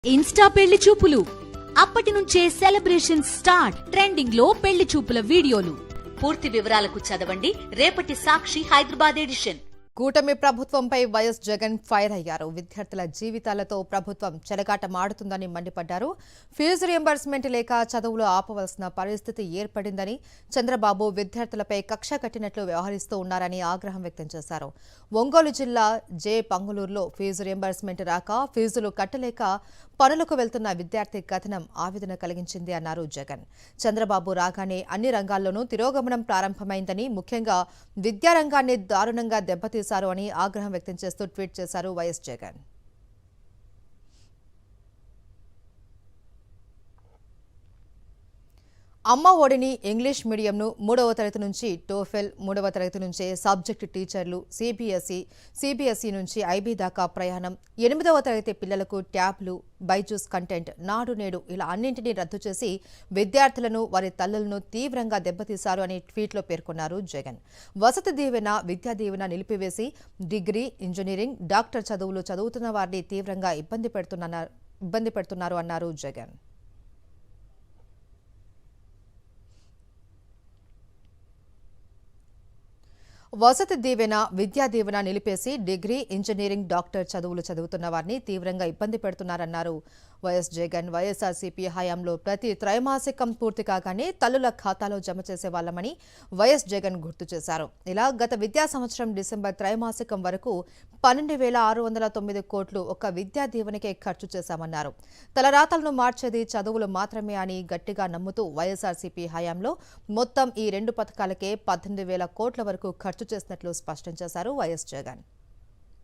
Insta పెళ్లి చూపులు అప్పటి నుంచే సెలబ్రేషన్ స్టార్ట్. ట్రెండింగ్ లో పెళ్లి చూపుల వీడియోలు. పూర్తి వివరాలకు చదవండి రేపటి సాక్షి హైదరాబాద్ ఎడిషన్. కూటమి ప్రభుత్వంపై వైఎస్ జగన్ ఫైర్ అయ్యారు. విద్యార్థుల జీవితాలతో ప్రభుత్వం చెలగాటమాడుతుందని మండిపడ్డారు. ఫీజు రియంబర్స్మెంట్ లేక చదువులు ఆపవలసిన పరిస్థితి ఏర్పడిందని, చంద్రబాబు విద్యార్థులపై కక్ష కట్టినట్లు వ్యవహరిస్తూ ఉన్నారని ఆగ్రహం వ్యక్తం చేశారు. ఒంగోలు జిల్లా జే పంగులూరులో ఫీజు రియంబర్స్మెంట్ రాక ఫీజులు కట్టలేక పనులకు వెళ్తున్న విద్యార్థి కథనం ఆవేదన కలిగించింది అన్నారు జగన్. చంద్రబాబు రాగానే అన్ని రంగాల్లోనూ తిరోగమనం ప్రారంభమైందని, ముఖ్యంగా విద్యారంగాన్ని దారుణంగా దెబ్బతీశారు అని ఆగ్రహం వ్యక్తం చేస్తూ ట్వీట్ చేశారు వైఎస్ జగన్. అమ్మ ఒడిని ఇంగ్లీష్ మీడియంను 3వ తరగతి నుంచి టోఫెల్, 3వ తరగతి నుంచే సబ్జెక్టు టీచర్లు, సిబిఎస్ఈ నుంచి ఐబీ దాకా ప్రయాణం, 8వ తరగతి పిల్లలకు ట్యాబ్లు, బైజూస్ కంటెంట్, నాడు నేడు ఇలా అన్నింటినీ రద్దు చేసి విద్యార్థులను, వారి తల్లులను తీవ్రంగా దెబ్బతీశారు అని ట్వీట్లో పేర్కొన్నారు Jagan. Vasathi Deevena, Vidya Deevena నిలిపివేసి degree, engineering, doctor చదువులు చదువుతున్న వారిని తీవ్రంగా ఇబ్బంది పెడుతున్నారు అన్నారు Jagan. Vasathi Deevena, Vidya Deevena నిలిపేసి degree, engineering, doctor చదువులు చదువుతున్న వారిని తీవ్రంగా ఇబ్బంది పెడుతున్నారన్నారు వైఎస్ జగన్. వైఎస్ఆర్సీపీ హయాంలో ప్రతి త్రైమాసికం పూర్తి కాగానే తల్లుల ఖాతాలో జమ చేసేవాళ్లమని వైఎస్ జగన్ గుర్తు చేశారు. ఇలా గత విద్యా సంవత్సరం డిసెంబర్ త్రైమాసికం వరకు 12,609 కోట్లు ఒక్క విద్యా దీవెనకే ఖర్చు చేశామన్నారు. తలరాతలను మార్చేది చదువులు మాత్రమే అని గట్టిగా నమ్ముతూ వైఎస్ఆర్సీపీ హయాంలో మొత్తం ఈ 2 పథకాలకే 18,000 కోట్ల వరకు ఖర్చు చేసినట్లు స్పష్టం చేశారు వైఎస్ జగన్.